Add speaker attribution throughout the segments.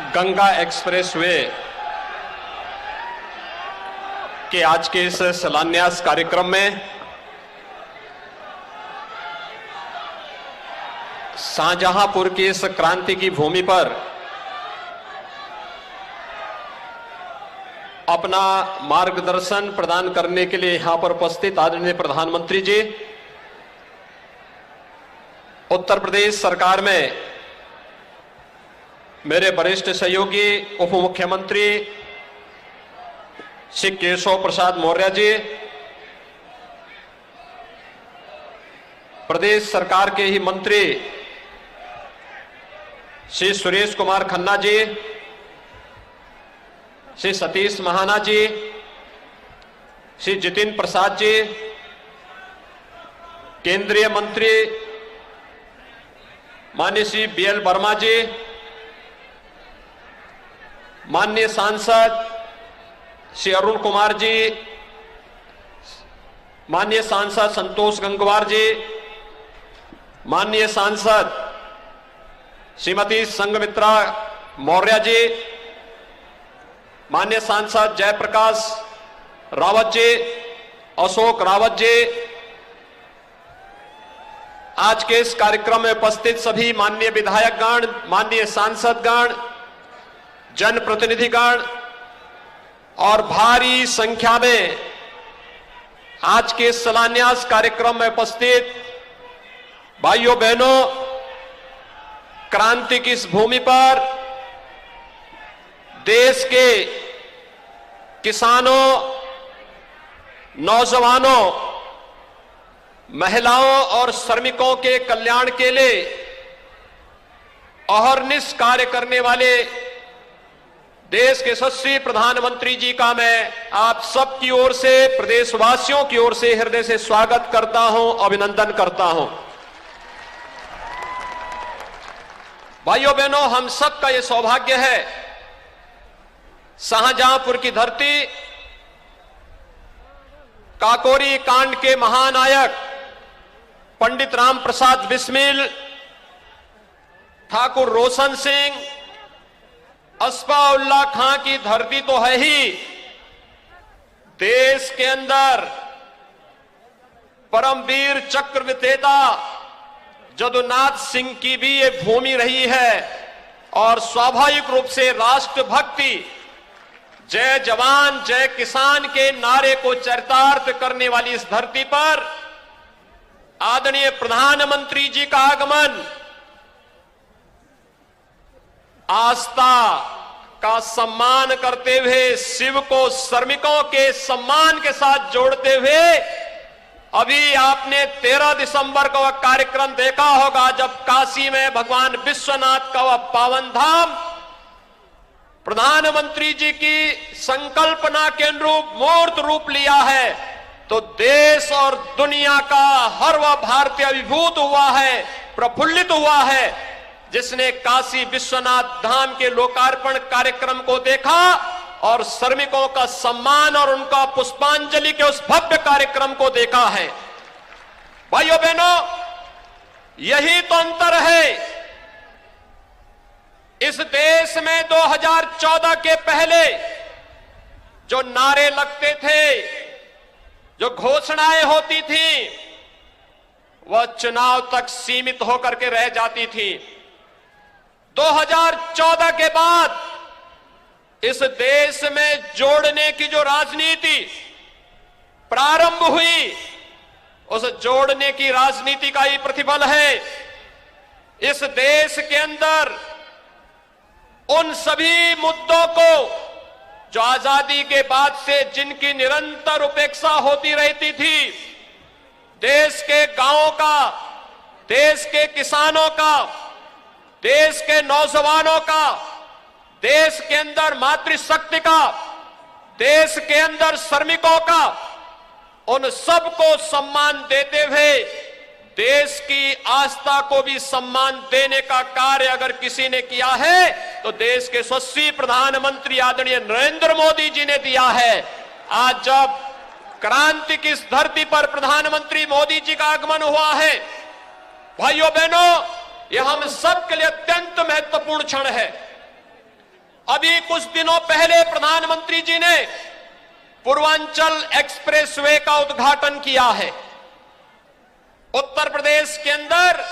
Speaker 1: Ganga expressway के आज के इस शिलान्यास कार्यक्रम में शाहजहांपुर की इस क्रांति की भूमि पर अपना मार्गदर्शन प्रदान करने के लिए यहां पर उपस्थित आदरणीय प्रधानमंत्री जी, उत्तर प्रदेश सरकार में मेरे वरिष्ठ सहयोगी उप मुख्यमंत्री श्री केशव प्रसाद मौर्य जी, प्रदेश सरकार के ही मंत्री श्री सुरेश कुमार खन्ना जी, श्री सतीश महाना जी, श्री जितिन प्रसाद जी, केंद्रीय मंत्री माननीय श्री बीएल वर्मा जी, माननीय सांसद श्री अरुण कुमार जी, माननीय सांसद संतोष गंगवार जी, माननीय सांसद श्रीमती संघमित्रा मौर्य जी, माननीय सांसद जयप्रकाश रावत जी, अशोक रावत जी, आज के इस कार्यक्रम में उपस्थित सभी माननीय विधायकगण, माननीय सांसदगण, जनप्रतिनिधिगण और भारी संख्या में आज के शिलान्यास कार्यक्रम में उपस्थित भाइयों बहनों, क्रांति की इस भूमि पर देश के किसानों, नौजवानों, महिलाओं और श्रमिकों के कल्याण के लिए अहर्निश कार्य करने वाले देश के यशस्वी प्रधानमंत्री जी का मैं आप सबकी ओर से, प्रदेशवासियों की ओर से हृदय से स्वागत करता हूं, अभिनंदन करता हूं। भाइयों बहनों, हम सबका यह सौभाग्य है, शाहजहांपुर की धरती काकोरी कांड के महानायक पंडित राम प्रसाद बिस्मिल, ठाकुर रोशन सिंह, अस्फाउल्लाह खां की धरती तो है ही, देश के अंदर परमवीर चक्र विजेता जदुनाथ सिंह की भी ये भूमि रही है और स्वाभाविक रूप से राष्ट्रभक्ति, जय जवान जय किसान के नारे को चरितार्थ करने वाली इस धरती पर आदरणीय प्रधानमंत्री जी का आगमन आस्था का सम्मान करते हुए, शिव को श्रमिकों के सम्मान के साथ जोड़ते हुए, अभी आपने 13 दिसंबर का वह कार्यक्रम देखा होगा जब काशी में भगवान विश्वनाथ का वह पावन धाम प्रधानमंत्री जी की संकल्पना के अनुरूप मूर्त रूप लिया है, तो देश और दुनिया का हर वह भारतीय अभिभूत हुआ है, प्रफुल्लित हुआ है, जिसने काशी विश्वनाथ धाम के लोकार्पण कार्यक्रम को देखा और श्रमिकों का सम्मान और उनका पुष्पांजलि के उस भव्य कार्यक्रम को देखा है। भाइयों बहनों, यही तो अंतर है। इस देश में 2014 के पहले जो नारे लगते थे, जो घोषणाएं होती थी, वह चुनाव तक सीमित होकर के रह जाती थी। 2014 के बाद इस देश में जोड़ने की जो राजनीति प्रारंभ हुई, उस जोड़ने की राजनीति का ही प्रतिफल है। इस देश के अंदर उन सभी मुद्दों को जो आजादी के बाद से जिनकी निरंतर उपेक्षा होती रहती थी, देश के गांवों का, देश के किसानों का, देश के नौजवानों का, देश के अंदर मातृशक्ति का, देश के अंदर श्रमिकों का, उन सबको सम्मान देते हुए देश की आस्था को भी सम्मान देने का कार्य अगर किसी ने किया है तो देश के यशस्वी प्रधानमंत्री आदरणीय नरेंद्र मोदी जी ने दिया है। आज जब क्रांति की इस धरती पर प्रधानमंत्री मोदी जी का आगमन हुआ है, भाइयों बहनों, यह हम सब के लिए अत्यंत महत्वपूर्ण क्षण है। अभी कुछ दिनों पहले प्रधानमंत्री जी ने पूर्वांचल एक्सप्रेसवे का उद्घाटन किया है। उत्तर प्रदेश के अंदर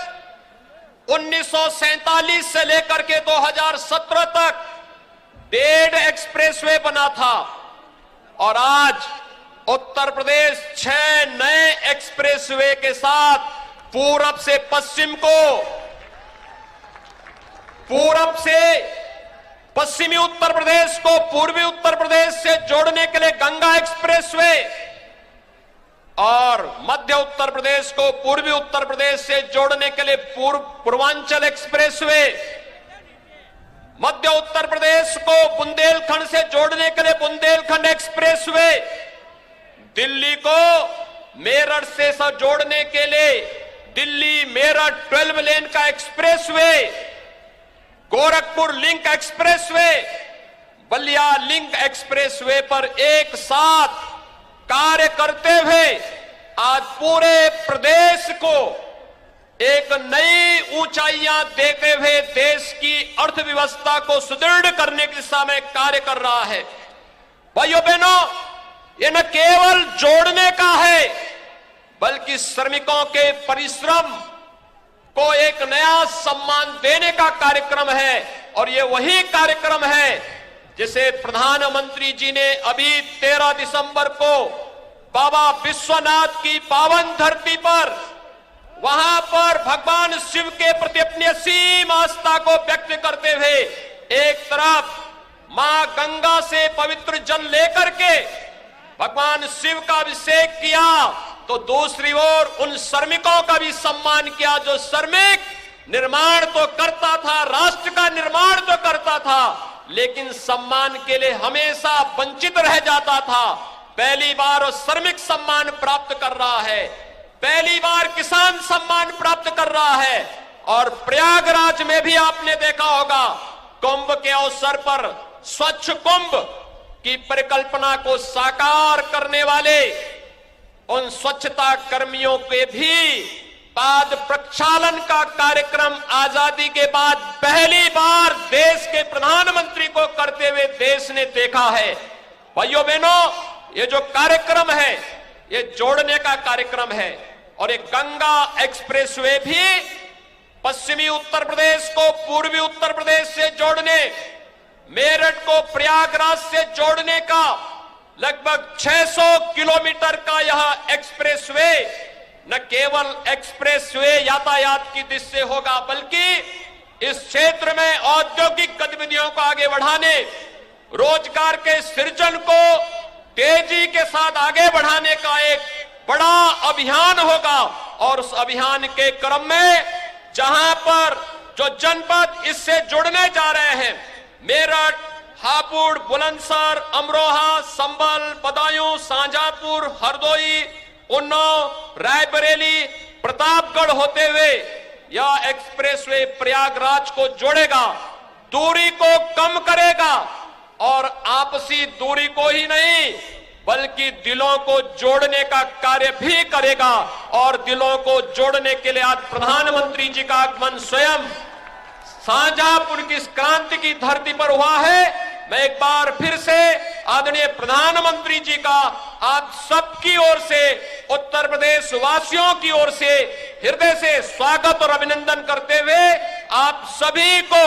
Speaker 1: 1947 से लेकर के 2017 तक 1.5 एक्सप्रेसवे बना था और आज उत्तर प्रदेश 6 नए एक्सप्रेसवे के साथ पूरब से पश्चिम को, पूरब से पश्चिमी उत्तर प्रदेश को पूर्वी उत्तर प्रदेश से जोड़ने के लिए गंगा एक्सप्रेसवे और मध्य उत्तर प्रदेश को पूर्वी उत्तर प्रदेश से जोड़ने के लिए पूर्वांचल एक्सप्रेसवे, मध्य उत्तर प्रदेश को बुंदेलखंड से जोड़ने के लिए बुंदेलखंड एक्सप्रेसवे, दिल्ली को मेरठ से जोड़ने के लिए दिल्ली मेरठ 12 लेन का expressway, Gorakhpur link expressway, Ballia link expressway पर एक साथ कार्य करते हुए आज पूरे प्रदेश को एक नई ऊंचाइयां देते हुए देश की अर्थव्यवस्था को सुदृढ़ करने की दिशा में कार्य कर रहा है। भाइयों बहनों, ये न केवल जोड़ने का है बल्कि श्रमिकों के परिश्रम को एक नया सम्मान देने का कार्यक्रम है और ये वही कार्यक्रम है जिसे प्रधानमंत्री जी ने अभी 13 दिसंबर को बाबा विश्वनाथ की पावन धरती पर, वहां पर भगवान शिव के प्रति अपनी असीम आस्था को व्यक्त करते हुए एक तरफ मां गंगा से पवित्र जल लेकर के भगवान शिव का अभिषेक किया तो दूसरी ओर उन श्रमिकों का भी सम्मान किया जो श्रमिक निर्माण तो करता था, राष्ट्र का निर्माण तो करता था, लेकिन सम्मान के लिए हमेशा वंचित रह जाता था। पहली बार वो श्रमिक सम्मान प्राप्त कर रहा है, पहली बार किसान सम्मान प्राप्त कर रहा है। और प्रयागराज में भी आपने देखा होगा कुंभ के अवसर पर स्वच्छ कुंभ की परिकल्पना को साकार करने वाले उन स्वच्छता कर्मियों के भी पाद प्रक्षालन का कार्यक्रम आजादी के बाद पहली बार देश के प्रधानमंत्री को करते हुए देश ने देखा है। भाइयों बहनों, ये जो कार्यक्रम है ये जोड़ने का कार्यक्रम है और एक गंगा एक्सप्रेसवे भी पश्चिमी उत्तर प्रदेश को पूर्वी उत्तर प्रदेश से जोड़ने, मेरठ को प्रयागराज से जोड़ने का लगभग 600 किलोमीटर का यह एक्सप्रेसवे न केवल एक्सप्रेसवे यातायात की दृष्टि से होगा बल्कि इस क्षेत्र में औद्योगिक गतिविधियों को आगे बढ़ाने, रोजगार के सृजन को तेजी के साथ आगे बढ़ाने का एक बड़ा अभियान होगा। और उस अभियान के क्रम में जहां पर जो जनपद इससे जुड़ने जा रहे हैं, मेरठ, हापुड़, बुलंदशहर, अमरोहा, संभल, बदायूं, शाहजहांपुर, हरदोई, उन्नाव, रायबरेली, प्रतापगढ़ होते हुए यह एक्सप्रेसवे प्रयागराज को जोड़ेगा, दूरी को कम करेगा और आपसी दूरी को ही नहीं बल्कि दिलों को जोड़ने का कार्य भी करेगा। और दिलों को जोड़ने के लिए आज प्रधानमंत्री जी का आगमन स्वयं शाहजहांपुर की इस क्रांति की धरती पर हुआ है। मैं एक बार फिर से आदरणीय प्रधानमंत्री जी का आप सबकी ओर से, उत्तर प्रदेश वासियों की ओर से हृदय से स्वागत और अभिनंदन करते हुए आप सभी को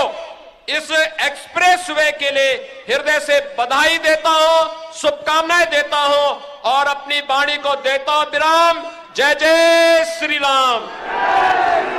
Speaker 1: इस एक्सप्रेसवे के लिए हृदय से बधाई देता हूं, शुभकामनाएं देता हूं और अपनी वाणी को देता हूं विराम। जय जय श्री राम।